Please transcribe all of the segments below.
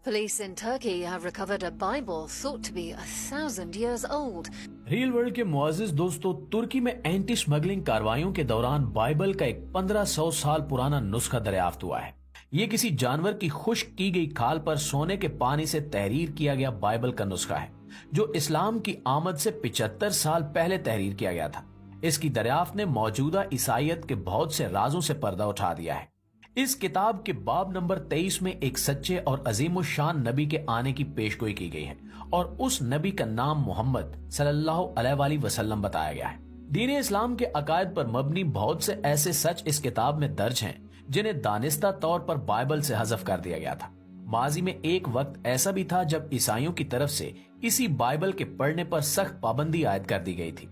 Police in Turkey have recovered a Bible thought to be 1,000 years old. Reel world के मुअज़्ज़िज़ दोस्तों, तुर्की में anti smuggling कार्रवाइयों के दौरान Bible का एक 1500 साल पुराना नुस्खा दरियाफ्त हुआ है। ये किसी जानवर की खुश्क की गई खाल पर सोने के पानी से तहरीर किया गया बाइबल का नुस्खा है, जो इस्लाम की आमद से 75 साल पहले तहरीर किया गया था। इसकी दरियाफ्त ने मौजूदा ईसाईयत के बहुत से राजों से पर्दा उठा दिया है। इस किताब के बाब नंबर 23 में एक सच्चे और अजीमुशान नबी के आने की पेशगोई की गई है और उस नबी का नाम मोहम्मद सल्लल्लाहु अलैहि वसल्लम बताया गया है। दीन इस्लाम के अकायद पर मबनी बहुत से ऐसे सच इस किताब में दर्ज हैं जिन्हें दानिस्ता तौर पर बाइबल से हज़फ कर दिया गया था। माजी में एक वक्त ऐसा भी था जब ईसाइयों की तरफ से इसी बाइबल के पढ़ने पर सख्त पाबंदी आयद कर दी गई थी।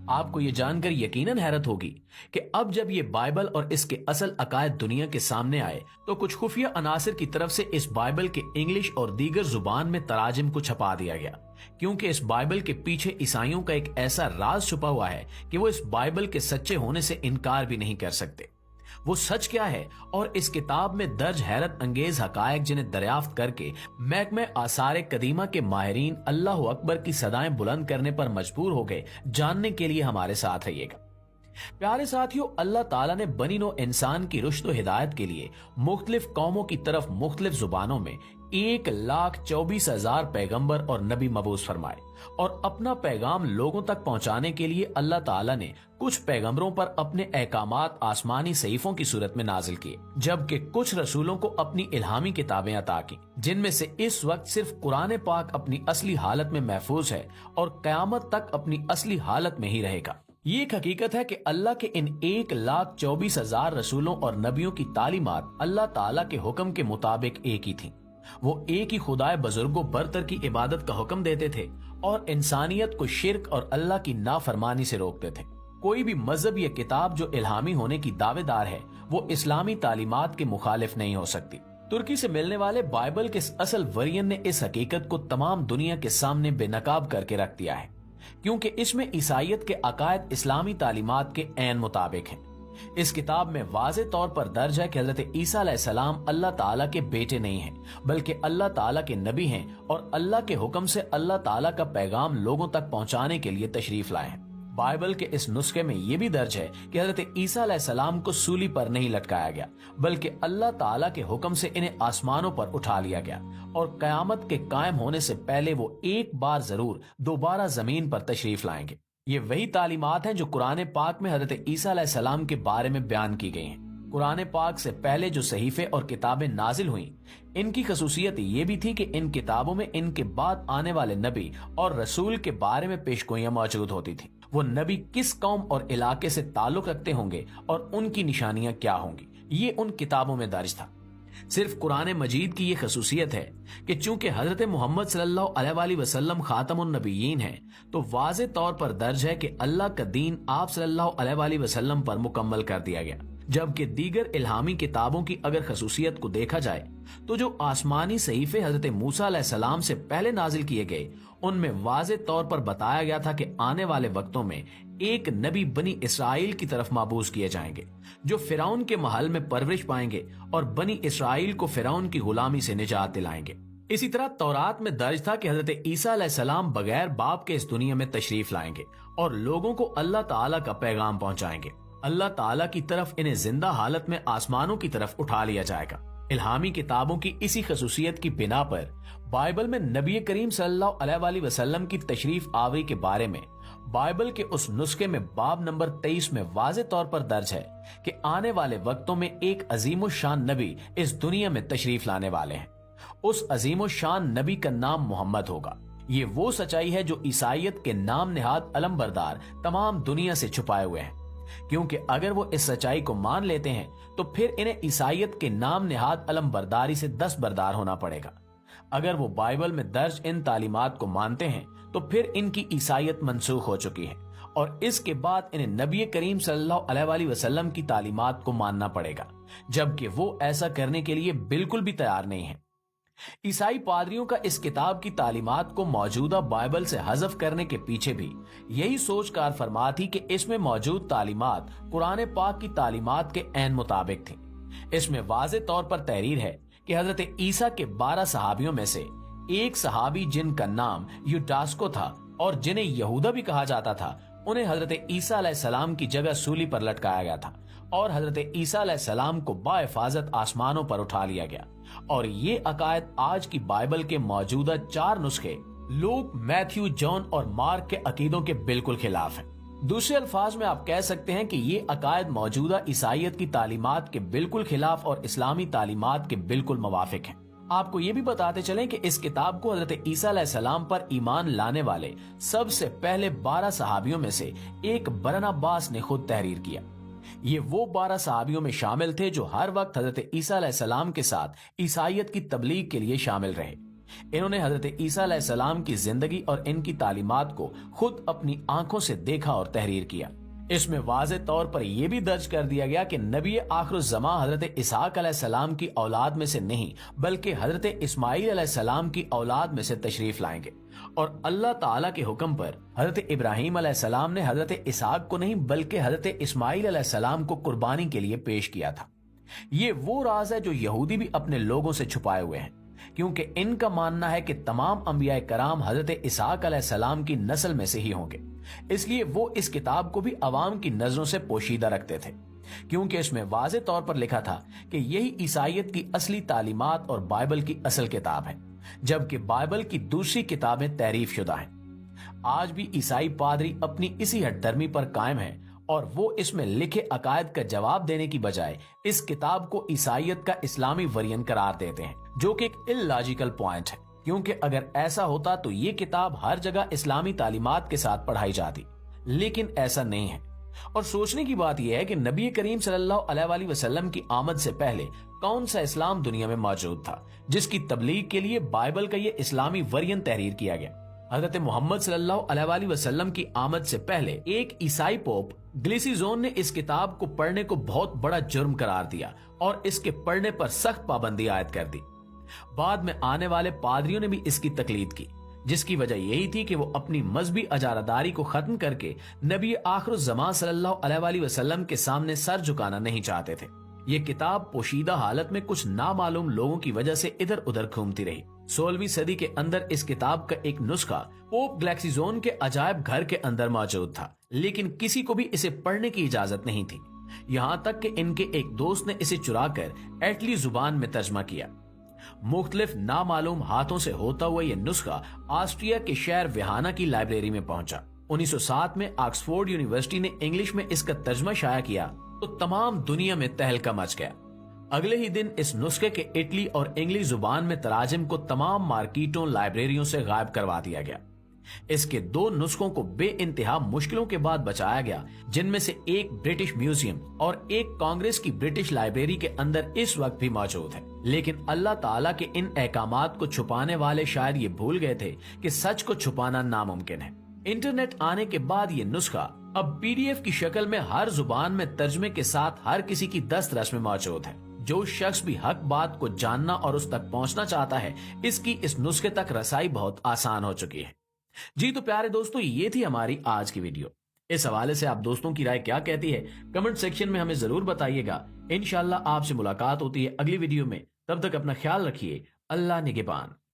आपको ये जानकर यकीनन हैरत होगी कि अब जब ये बाइबल और इसके असल अकायद दुनिया के सामने आए तो कुछ खुफिया अनासिर की तरफ से इस बाइबल के इंग्लिश और दीगर जुबान में तराजिम को छपा दिया गया, क्योंकि इस बाइबल के पीछे ईसाइयों का एक ऐसा राज छुपा हुआ है कि वो इस बाइबल के सच्चे होने से इनकार भी नहीं कर सकते। वो सच क्या है और इस किताब में दर्ज हैरत अंगेज हकायक जिन्हें दरियाफ्त करके महकमे आसार कदीमा के माहिरीन अल्लाह अकबर की सदाएं बुलंद करने पर मजबूर हो गए, जानने के लिए हमारे साथ रहिएगा। प्यारे साथियों, अल्लाह ताला ने बनी नो इंसान की रुश्द व हिदायत के लिए मुख्तलिफ कौमों की तरफ मुख्तलिफ जुबानों में 1,24,000 पैगंबर और नबी मबूस फरमाए और अपना पैगाम लोगों तक पहुंचाने के लिए अल्लाह ताला ने कुछ पैगंबरों पर अपने अहकामात आसमानी सहीफों की सूरत में नाजिल किए, जबकि कुछ रसूलों को अपनी इल्हामी किताबें अता की, जिनमें से इस वक्त सिर्फ कुरान पाक अपनी असली हालत में महफूज है और कयामत तक अपनी असली हालत में ही रहेगा। ये एक हकीकत है कि अल्लाह के इन 1,24,000 रसूलों और नबियों की तालीमात अल्लाह ताला के हुक्म के मुताबिक एक ही थी। वो एक ही खुदाए बुजुर्गों बरतर की इबादत का हुक्म देते थे और इंसानियत को शिर्क और अल्लाह की नाफरमानी से रोकते थे। कोई भी मजहब या किताब जो इल्हामी होने की दावेदार है वो इस्लामी तालीमात के मुखालिफ नहीं हो सकती। तुर्की से मिलने वाले बाइबल के असल वरियन ने इस हकीकत को तमाम दुनिया के सामने बेनकाब करके रख दिया है, क्योंकि इसमें ईसाईयत के अकायद इस्लामी तालीमात के ऐन मुताबिक हैं। इस किताब में वाज़े तौर पर दर्ज है कि हज़रत ईसा अलैहिस्सलाम अल्लाह ताला के बेटे नहीं हैं, बल्कि अल्लाह ताला के नबी हैं और अल्लाह के हुक्म से अल्लाह ताला का पैगाम लोगों तक पहुंचाने के लिए तशरीफ लाए हैं। बाइबल के इस नुस्खे में यह भी दर्ज है कि हज़रत ईसा अलैहिस्सलाम को सूली पर नहीं लटकाया गया, बल्कि अल्लाह ताला के हुक्म से इन्हें आसमानों पर उठा लिया गया और कयामत के कायम होने से पहले वो एक बार जरूर दोबारा जमीन पर तशरीफ लाएंगे। ये वही तालीमात हैं जो कुरान पाक में हज़रत ईसा अलैहिस्सलाम के बारे में बयान की गई हैं। कुरान पाक से पहले जो सहीफे और किताबें नाजिल हुई, इनकी खसूसियत ये भी थी कि इन किताबों में इनके बाद आने वाले नबी और रसूल के बारे में पेशगोइयां मौजूद होती थी। वो नबी किस कौम और इलाके से ताल्लुक रखते होंगे और उनकी निशानियां क्या होंगी, ये उन किताबों में दर्ज था। सिर्फ कुरान मजीद की ये खसूसियत है कि चूंकि हजरत मोहम्मद सल्लल्लाहु अलैहि वसल्लम खातमुन नबिय्यीन हैं, तो वाज़े तौर पर दर्ज है कि अल्लाह का दीन आप सल्लल्लाहु अलैहि वसल्लम पर मुकम्मल कर दिया गया। जबकि दीगर इल्हामी किताबों की अगर खसूसियत को देखा जाए तो जो आसमानी सहीफे हजरत मूसा अलैहिस्सलाम से पहले नाजिल किए गए, उनमें वाज़े तौर पर बताया गया था कि आने वाले वक्तों में एक नबी बनी इसराइल की तरफ माबूस किए जाएंगे, जो फिरौन के महल में परवरिश पाएंगे और बनी इसराइल को फिरौन की गुलामी से निजात दिलाएंगे। इसी तरह तौरात में दर्ज था कि हजरत ईसा अलैहिस्सलाम बगैर बाप के इस दुनिया में तशरीफ लाएंगे और लोगों को अल्लाह ताला का पैगाम पहुंचाएंगे। अल्लाह ताला की तरफ इन्हें जिंदा हालत में आसमानों की तरफ उठा लिया जाएगा। इल्हामी किताबों की इसी खसूसियत की बिना पर बाइबल में नबी करीम सल्लल्लाहु अलैहि वसल्लम की तशरीफ आवरी के बारे में बाइबल के उस नुस्खे में बाब नंबर 23 में वाज़े तौर पर दर्ज है कि आने वाले वक्तों में एक अजीमुशान नबी इस दुनिया में तशरीफ लाने वाले हैं। उस अजीमुशान नबी का नाम मोहम्मद होगा। ये वो सच्चाई है जो ईसाईयत के नाम निहाद अलम बरदार तमाम दुनिया से छुपाए हुए हैं, क्योंकि अगर वो इस सच्चाई को मान लेते हैं तो फिर इन्हें ईसाईयत के नाम निहाद अलम बरदारी से दस्तबरदार होना पड़ेगा। अगर वो बाइबल में दर्ज इन तालीमात को मानते हैं तो फिर इनकी ईसाईयत मनसूख हो चुकी है और इसके बाद इन्हें नबी करीम सल्लल्लाहु अलैहि वसल्लम की तालीमात को मानना पड़ेगा, जबकि वो ऐसा करने के लिए बिल्कुल भी तैयार नहीं है। ईसाई पादरियों का इस किताब की तालीमात को मौजूदा बाइबल से हज़फ करने के पीछे भी यही सोच कार फरमा थी कि इसमें मौजूद तालीमात कुरान पाक की तालीमात के ऐन मुताबिक थी। इसमें वाज़े तौर पर तहरीर है कि हजरत ईसा के 12 सहाबियों में से एक सहाबी जिनका नाम यूडास्को था और जिन्हें यहूदा भी कहा जाता था, उन्हें हजरत ईसा अलैहिस्सलाम की जगह सूली पर लटकाया गया था और हजरत ईसा अलैहिस्सलाम को बाहिफाजत आसमानों पर उठा लिया गया। और ये अकायद आज की बाइबल के मौजूदा 4 नुस्खे लूक, मैथ्यू, जॉन और मार्क के अकीदों के बिल्कुल खिलाफ है। दूसरे अल्फाज में आप कह सकते हैं कि ये अकायद मौजूदा ईसाइयत की तालीमात के बिल्कुल खिलाफ और इस्लामी तालीमात के बिल्कुल मुवाफिक हैं। आपको ये भी बताते चलें कि इस किताब को हजरत ईसा अलैहिस्सलाम पर ईमान लाने वाले सबसे पहले 12 सहाबियों में से एक बरनबास ने खुद तहरीर किया। ये वो 12 सहाबियों में शामिल थे जो हर वक्त हजरत ईसा अलैहिस्सलाम के साथ ईसाइयत की तबलीग के लिए शामिल रहे। इन्होंने हजरत ईसा अलैहिस्सलाम की जिंदगी और इनकी तालीमात को खुद अपनी आंखों से देखा और तहरीर किया। इसमें वाज़े तौर पर यह भी दर्ज कर दिया गया कि नबी आखिरुज़्ज़मा हजरत इसहाक अलैहिस्सलाम की औलाद में से नहीं बल्कि हजरत इस्माईल अलैहिस्सलाम की औलाद में से तशरीफ लाएंगे। और अल्लाह ताला के हुक्म पर हजरत इब्राहीम अलैहिस्सलाम ने हजरत इसहाक को नहीं बल्कि हजरत इस्माईल अलैहिस्सलाम को कुर्बानी के लिए पेश किया था। ये वो राज है जो यहूदी भी अपने लोगों से छुपाए हुए हैं, क्योंकि इनका मानना है कि तमाम अंबिया कराम हजरत इसहाक अलैहिस्सलाम की नस्ल में से ही होंगे। इसलिए वो इस किताब को भी अवाम की नजरों से पोशीदा रखते थे, क्योंकि इसमें वाज़े तौर पर लिखा था कि यही ईसाइयत की असली तालीमात और बाइबल की असल किताब है, जबकि बाइबल की दूसरी किताबें तहरीफ शुदा हैं। आज भी ईसाई पादरी अपनी इसी हठधर्मी पर कायम हैं और वो इसमें लिखे अकायद का जवाब देने की बजाय इस किताब को ईसाइयत का इस्लामी वर्जन करार देते हैं, जो कि एक इलॉजिकल पॉइंट है, क्योंकि अगर ऐसा होता तो ये किताब हर जगह इस्लामी तालीमात के साथ पढ़ाई जाती, लेकिन ऐसा नहीं है। और सोचने की बात यह है कि नबी करीम सल्लल्लाहु अलैहि वसल्लम की आमद से पहले कौन सा इस्लाम दुनिया में मौजूद था जिसकी तबलीग के लिए बाइबल का ये इस्लामी वर्जन तहरीर किया गया। हजरत मोहम्मद सल्लल्लाहु अलैहि वसल्लम की आमद से पहले एक ईसाई पोप ग्लिसिजोन ने इस किताब को पढ़ने को बहुत बड़ा जुर्म करार दिया और इसके पढ़ने पर सख्त पाबंदी आयद कर दी। बाद में आने वाले पादरियों ने भी इसकी तकलीद की, जिसकी वजह यही थी कि वो अपनी मजहबी अजारादारी को खत्म करके नबी आखिरुज़्ज़मा सल्लल्लाहु अलैहि वसल्लम के सामने सर झुकाना नहीं चाहते थे। ये किताब पोशीदा हालत में कुछ नामालूम लोगों की वजह से इधर उधर घूमती रही। 16वीं सदी के अंदर इस किताब का एक नुस्खा पोप ग्लेक्सिजोन के अजायब घर के अंदर मौजूद था, लेकिन किसी को भी इसे पढ़ने की इजाजत नहीं थी। यहाँ तक कि इनके एक दोस्त ने इसे चुराकर एटली जुबान में तर्जमा किया। मुख्तलिफ नामालूम हाथों से होता हुआ यह नुस्खा ऑस्ट्रिया के शहर विहाना की लाइब्रेरी में पहुंचा। 1907 में ऑक्सफोर्ड यूनिवर्सिटी ने इंग्लिश में इसका तर्जमा शाया किया तो तमाम दुनिया में तहलका मच गया। अगले ही दिन इस नुस्खे के इटली और इंग्लिश जुबान में तराजिम को तमाम मार्केटों, लाइब्रेरियों से गायब करवा दिया गया। इसके 2 नुस्खों को बेइंतहा मुश्किलों के बाद बचाया गया, जिनमें से एक ब्रिटिश म्यूजियम और एक कांग्रेस की ब्रिटिश लाइब्रेरी के अंदर इस वक्त भी मौजूद है। लेकिन अल्लाह ताला के इन अहकामात को छुपाने वाले शायद ये भूल गए थे कि सच को छुपाना नामुमकिन है। इंटरनेट आने के बाद ये नुस्खा अब PDF की शक्ल में हर जुबान में तर्जमे के साथ हर किसी की दस्तरस में मौजूद है। जो शख्स भी हक बात को जानना और उस तक पहुंचना चाहता है, इसकी इस नुस्खे तक रसाई बहुत आसान हो चुकी है। जी तो प्यारे दोस्तों, ये थी हमारी आज की वीडियो। इस हवाले से आप दोस्तों की राय क्या कहती है, कमेंट सेक्शन में हमें जरूर बताइएगा। इंशाल्लाह आपसे मुलाकात होती है अगली वीडियो में। तब तक अपना ख्याल रखिए। अल्लाह निगहबान।